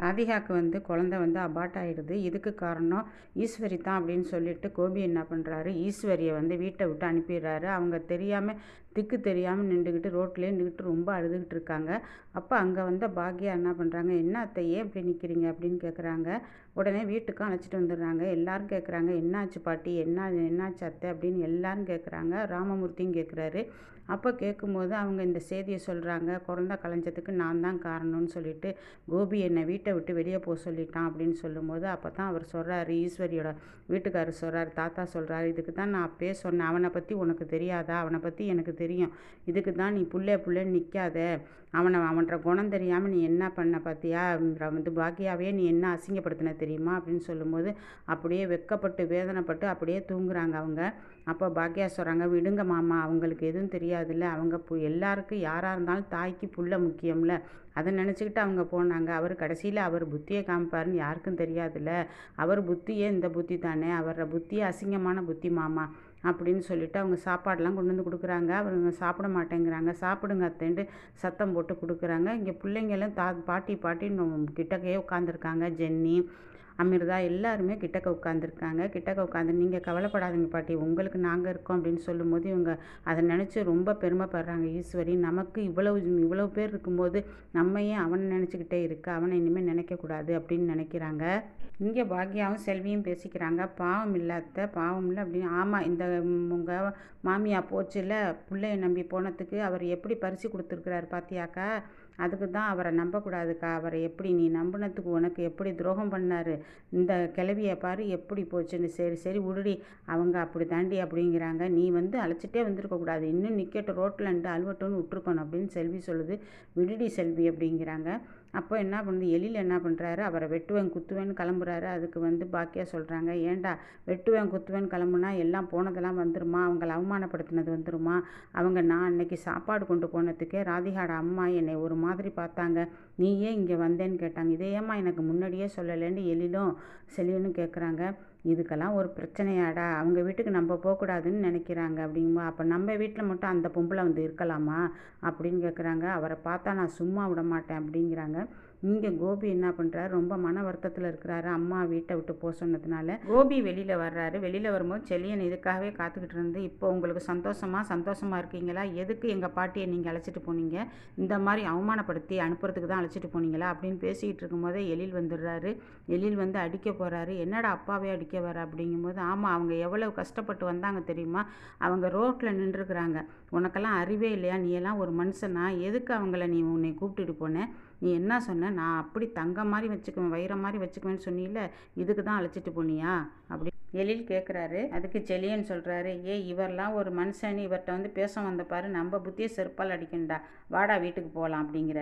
ராதிகாவுக்கு குழந்தை அபார்ட் ஆகிடுது. இதுக்கு காரணம் ஈஸ்வரி தான் அப்படின்னு சொல்லிட்டு கோபி என்ன பண்ணுறாரு, ஈஸ்வரியை வீட்டை விட்டு அனுப்பிடுறாரு. அவங்க தெரியாமல் திக்கு தெரியாமல் நின்றுக்கிட்டு ரோட்லேயே நின்றுக்கிட்டு ரொம்ப அழுதுகிட்டு இருக்காங்க. அப்போ அங்கே பாக்யா என்ன பண்ணுறாங்க, என்ன அத்தை ஏன் இப்படி நிற்கிறீங்க அப்படின்னு கேட்குறாங்க. உடனே வீட்டுக்கும் அழைச்சிட்டு வந்துடுறாங்க. எல்லாரும் கேட்குறாங்க, என்னாச்சு பாட்டி, என்னாச்சு அத்தை அப்படின்னு எல்லாரும் கேட்குறாங்க. ராமமூர்த்தியும் கேட்குறாரு. அப்போ கேட்கும்போது அவங்க இந்த செய்தியை சொல்கிறாங்க, குழந்தை கலைஞ்சதுக்கு நான் தான் காரணம்னு சொல்லிட்டு கோபி என்னை வீட்டை விட்டு வெளியே போக சொல்லிட்டான் அப்படின்னு சொல்லும்போது, அப்போ தான் அவர் சொல்கிறாரு, ஈஸ்வரியோட வீட்டுக்காரர் சொல்கிறாரு, தாத்தா சொல்கிறாரு, இதுக்கு தான் நான் அப்பயே சொன்னேன், அவனை பற்றி உனக்கு தெரியாதா, அவனை பற்றி எனக்கு தெரியும், இதுக்கு தான் நீ புள்ளேன்னு நிற்காத, அவன்ற குணம் தெரியாமல் நீ என்ன பண்ண பார்த்தியா, பாக்கியாவே நீ என்ன அசிங்கப்படுத்தின தெரியுமா அப்படின்னு சொல்லும்போது அப்படியே வெட்கப்பட்டு வேதனைப்பட்டு அப்படியே தூங்குறாங்க அவங்க. அப்போ பாக்கியா சொல்கிறாங்க, விடுங்க மாமா, அவங்களுக்கு எதுவும் தெரியாதுல்ல, அவங்க எல்லாருக்கும் யாராக இருந்தாலும் தாய்க்கு புள்ள முக்கியம்ல, அதை நினச்சிக்கிட்டு அவங்க போனாங்க. அவர் கடைசியில் அவர் புத்தியை காமிப்பாருன்னு யாருக்கும் தெரியாதுல்ல, அவர் புத்தியே இந்த புத்தி தானே, அவரோட புத்தியே அசிங்கமான புத்தி மாமா அப்படின்னு சொல்லிட்டு அவங்க சாப்பாடெலாம் கொண்டு வந்து கொடுக்குறாங்க. அவங்க சாப்பிட மாட்டேங்கிறாங்க. சாப்பிடுங்க அத்தைன்ட்டு சத்தம் போட்டு கொடுக்குறாங்க. இங்கே பிள்ளைங்களும் பாட்டின்னு கிட்டக்கையே உட்காந்துருக்காங்க. ஜென்னி, அமிர்தா எல்லாருமே கிட்டக்க உட்காந்துருக்காங்க. கிட்டக்க உட்காந்து, நீங்கள் கவலைப்படாதீங்க பாட்டி, உங்களுக்கு நாங்கள் இருக்கோம் அப்படின்னு சொல்லும்போது இவங்க அதை நினச்சி ரொம்ப பெருமைப்படுறாங்க. ஈஸ்வரி, நமக்கு இவ்வளோ பேர் இருக்கும்போது நம்ம ஏன் அவனை நினச்சிக்கிட்டே இருக்க, அவனை இனிமேல் நினைக்கக்கூடாது அப்படின்னு நினைக்கிறாங்க. இங்கே பாக்யாவும் செல்வியும் பேசிக்கிறாங்க. பாவம் இல்லை அத்தை, பாவம் இல்லை அப்படின்னு. ஆமாம், இந்த உங்கள் மாமியா போச்சுல, பிள்ளைய நம்பி போனதுக்கு அவர் எப்படி பரிசு கொடுத்துருக்குறாரு பார்த்தியாக்கா, அதுக்கு தான் அவரை நம்பக்கூடாதுக்கா, அவரை எப்படி நீ நம்பினதுக்கு உனக்கு எப்படி துரோகம் பண்ணார், இந்த கிளவியை பாரு எப்படி போச்சுன்னு. சரி விடுடி, அவங்க அப்படி தாண்டி அப்படிங்கிறாங்க. நீ அழைச்சிட்டே வந்திருக்கக்கூடாது, இன்னும் நிற்கட்டும் ரோட்டில்ன்ட்டு அழுவட்டும்னு விட்டுருக்கணும் அப்படின்னு செல்வி சொல்லுது. விடுடி செல்வி அப்படிங்கிறாங்க. அப்போ என்ன பண்ணுது, எழில் என்ன பண்ணுறாரு, அவரை வெட்டுவேன் குத்துவேன்னு கிளம்புறாரு. அதுக்கு பாக்கியா சொல்கிறாங்க, ஏண்டா வெட்டுவேன் குத்துவேன்னு கிளம்புனா எல்லாம் போனதெல்லாம் வந்துருமா, அவங்கள அவமானப்படுத்தினது வந்துருமா, நான் அன்னைக்கு சாப்பாடு கொண்டு போனதுக்கே ராதிகாட அம்மா என்னை ஒரு மாதிரி பார்த்தாங்க, நீ ஏன் இங்கே வந்தேன்னு கேட்டாங்க, இதையேம்மா எனக்கு முன்னாடியே சொல்லலைன்னு எழிலும் செல்வியும் கேட்குறாங்க. இதுக்கெல்லாம் ஒரு பிரச்சனையாடா, அவங்க வீட்டுக்கு நம்ம போகக்கூடாதுன்னு நினைக்கிறாங்க அப்படிங்கும்போது, அப்போ நம்ம வீட்டில் மட்டும் அந்த பொம்பளை இருக்கலாமா அப்படின்னு கேட்குறாங்க. அவரை பார்த்தா நான் சும்மா விட மாட்டேன் அப்படிங்கிறாங்க. இங்கே கோபி என்ன பண்ணுறாரு, ரொம்ப மன வருத்தத்தில் இருக்கிறாரு. அம்மா வீட்டை விட்டு போக சொன்னதுனால கோபி வெளியில் வர்றாரு. வெளியில் வரும்போது செல்லியன் இதுக்காகவே காத்துக்கிட்டு இருந்து, இப்போ உங்களுக்கு சந்தோஷமாக இருக்கீங்களா, எதுக்கு எங்கள் பாட்டியை நீங்கள் அழைச்சிட்டு போனீங்க, இந்த மாதிரி அவமானப்படுத்தி அனுப்புறதுக்கு தான் அழைச்சிட்டு போனீங்களா அப்படின்னு பேசிக்கிட்டு இருக்கும்போதே எழில் வந்துடுறாரு. எழில் அடிக்க போகிறாரு. என்னடா அப்பாவே அடிக்க வர அப்படிங்கும்போது, ஆமாம், அவங்க எவ்வளவு கஷ்டப்பட்டு வந்தாங்க தெரியுமா, அவங்க ரோட்டில் நின்றுருக்குறாங்க, உனக்கெல்லாம் அறிவே இல்லையா, நீ எல்லாம் ஒரு மனுஷனா, எதுக்கு அவங்கள உன்னை கூப்பிட்டுட்டு போனேன், நீ என்ன சொன்ன, நான் அப்படி தங்கம் மாதிரி வச்சுக்குவேன் வைரம் மாதிரி வச்சுக்குவேன்னு சொன்னீல, இதுக்கு தான் அழைச்சிட்டு போனியா அப்படி எழில் கேட்குறாரு. அதுக்கு செலியன் சொல்கிறாரு, இவரெல்லாம் ஒரு மனுஷன், இவர்கிட்ட பேச வந்த பாரு, நம்ம புத்தியை செருப்பால் அடிக்கண்டா, வாடா வீட்டுக்கு போகலாம் அப்படிங்கிறாரு.